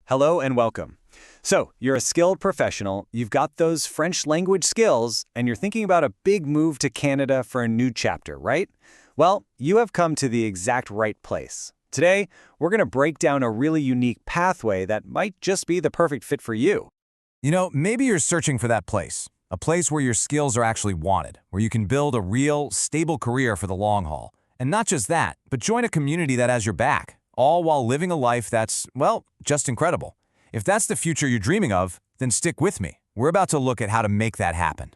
Hello and welcome. So, you're a skilled professional, you've got those French language skills, and you're thinking about a big move to Canada for a new chapter, right? Well, you have come to the exact right place. Today, we're going to break down a really unique pathway that might just be the perfect fit for you. You know, maybe you're searching for that place. A place where your skills are actually wanted, where you can build a real, stable career for the long haul. And not just that, but join a community that has your back, all while living a life that's, well, just incredible. If that's the future you're dreaming of, then stick with me. We're about to look at how to make that happen.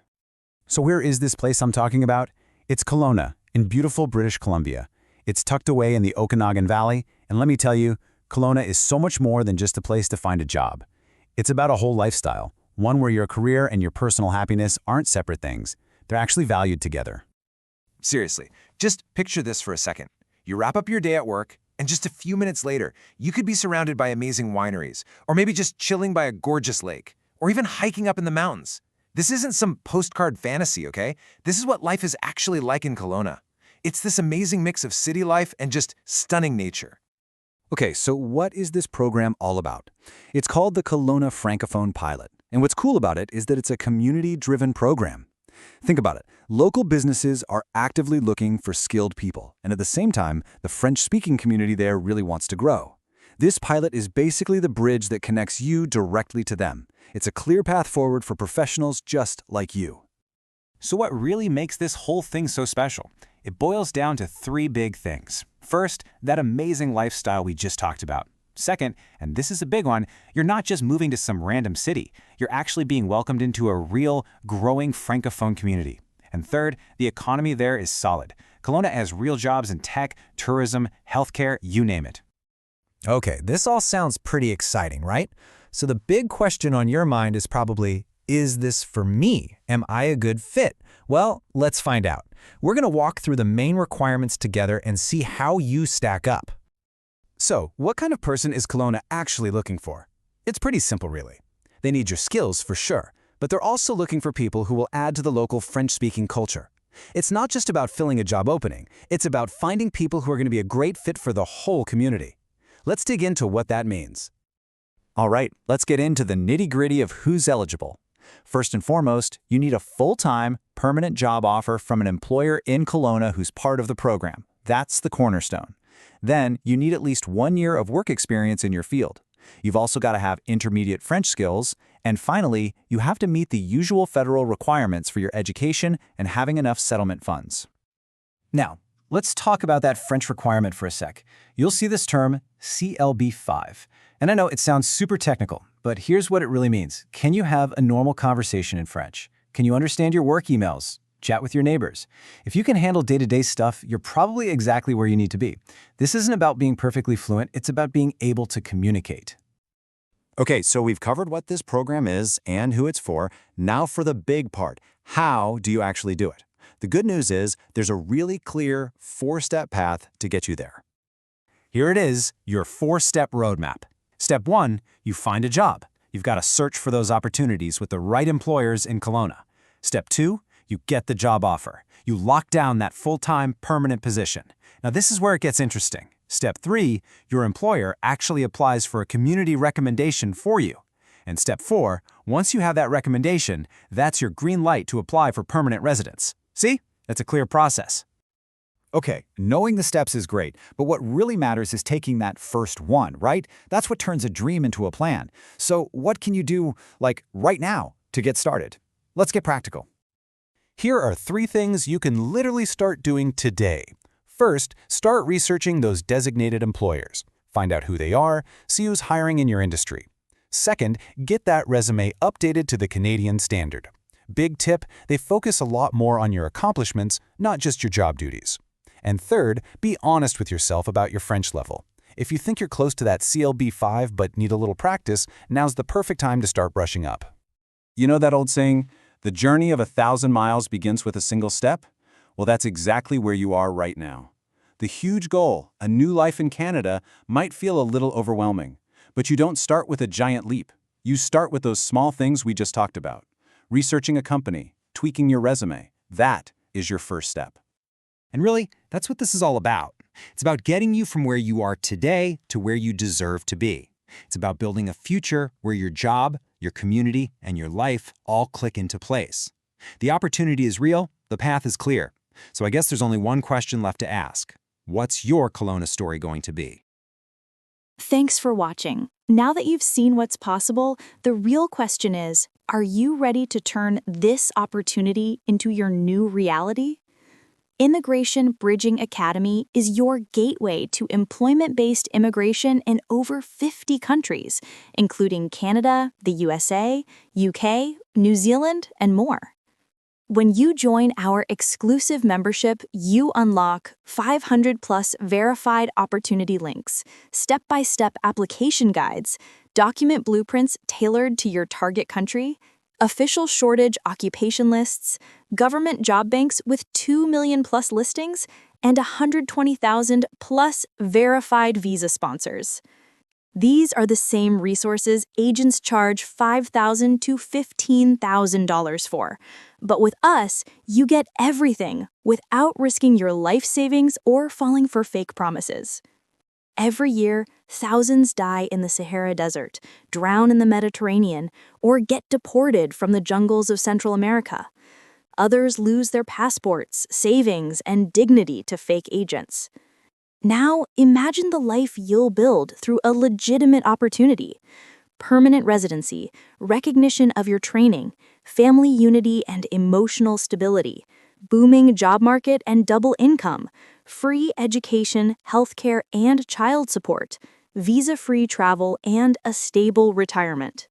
So where is this place I'm talking about? It's Kelowna, in beautiful British Columbia. It's tucked away in the Okanagan Valley, and let me tell you, Kelowna is so much more than just a place to find a job. It's about a whole lifestyle, one where your career and your personal happiness aren't separate things. They're actually valued together. Seriously, just picture this for a second. You wrap up your day at work, and just a few minutes later, you could be surrounded by amazing wineries, or maybe just chilling by a gorgeous lake, or even hiking up in the mountains. This isn't some postcard fantasy, okay? This is what life is actually like in Kelowna. It's this amazing mix of city life and just stunning nature. Okay, so what is this program all about? It's called the Kelowna Francophone Pilot, and what's cool about it is that it's a community-driven program. Think about it. Local businesses are actively looking for skilled people, and at the same time, the French-speaking community there really wants to grow. This pilot is basically the bridge that connects you directly to them. It's a clear path forward for professionals just like you. So what really makes this whole thing so special? It boils down to three big things. First, that amazing lifestyle we just talked about. Second, and this is a big one, you're not just moving to some random city. You're actually being welcomed into a real, growing Francophone community. And third, the economy there is solid. Kelowna has real jobs in tech, tourism, healthcare, you name it. Okay, this all sounds pretty exciting, right? So the big question on your mind is probably, is this for me? Am I a good fit? Well, let's find out. We're going to walk through the main requirements together and see how you stack up. So, what kind of person is Kelowna actually looking for? It's pretty simple, really. They need your skills for sure, but they're also looking for people who will add to the local French-speaking culture. It's not just about filling a job opening, it's about finding people who are going to be a great fit for the whole community. Let's dig into what that means. All right, let's get into the nitty-gritty of who's eligible. First and foremost, you need a full-time, permanent job offer from an employer in Kelowna who's part of the program. That's the cornerstone. Then, you need at least 1 year of work experience in your field. You've also got to have intermediate French skills. And finally, you have to meet the usual federal requirements for your education and having enough settlement funds. Now, let's talk about that French requirement for a sec. You'll see this term, CLB5. And I know it sounds super technical, but here's what it really means. Can you have a normal conversation in French? Can you understand your work emails? Chat with your neighbors? If you can handle day-to-day stuff, you're probably exactly where you need to be. This isn't about being perfectly fluent, it's about being able to communicate. Okay, so we've covered what this program is and who it's for. Now for the big part. How do you actually do it? The good news is there's a really clear 4-step path to get you there. Here it is, your 4-step roadmap. Step 1, you find a job. You've got to search for those opportunities with the right employers in Kelowna. Step 2, you get the job offer. You lock down that full-time, permanent position. Now this is where it gets interesting. Step 3, your employer actually applies for a community recommendation for you. And step 4, once you have that recommendation, that's your green light to apply for permanent residence. See? That's a clear process. Okay, knowing the steps is great, but what really matters is taking that first one, right? That's what turns a dream into a plan. So what can you do, like, right now to get started? Let's get practical. Here are 3 things you can literally start doing today. First, start researching those designated employers. Find out who they are, see who's hiring in your industry. Second, get that resume updated to the Canadian standard. Big tip, they focus a lot more on your accomplishments, not just your job duties. And third, be honest with yourself about your French level. If you think you're close to that CLB5 but need a little practice, now's the perfect time to start brushing up. You know that old saying, the journey of 1,000 miles begins with a single step? Well, that's exactly where you are right now. The huge goal, a new life in Canada, might feel a little overwhelming. But you don't start with a giant leap. You start with those small things we just talked about. Researching a company, tweaking your resume. That is your first step. And really, that's what this is all about. It's about getting you from where you are today to where you deserve to be. It's about building a future where your job, your community, and your life all click into place. The opportunity is real, the path is clear. So I guess there's only one question left to ask. What's your Kelowna story going to be? Thanks for watching. Now that you've seen what's possible, the real question is, are you ready to turn this opportunity into your new reality? Immigration Bridging Academy is your gateway to employment-based immigration in over 50 countries, including Canada, the USA, UK, New Zealand, and more. When you join our exclusive membership, you unlock 500+ verified opportunity links, step-by-step application guides, document blueprints tailored to your target country, official shortage occupation lists, government job banks with 2 million+ listings, and 120,000+ verified visa sponsors. These are the same resources agents charge $5,000 to $15,000 for. But with us, you get everything without risking your life savings or falling for fake promises. Every year, thousands die in the Sahara Desert, drown in the Mediterranean, or get deported from the jungles of Central America. Others lose their passports, savings, and dignity to fake agents. Now, imagine the life you'll build through a legitimate opportunity. Permanent residency, recognition of your training, family unity and emotional stability, booming job market and double income, free education, healthcare and child support, visa-free travel, and a stable retirement.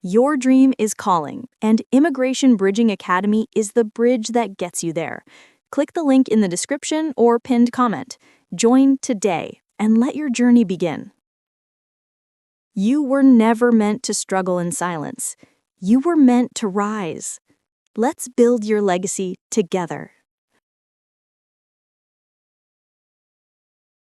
Your dream is calling, and Immigration Bridging Academy is the bridge that gets you there. Click the link in the description or pinned comment. Join today and let your journey begin. You were never meant to struggle in silence. You were meant to rise. Let's build your legacy together.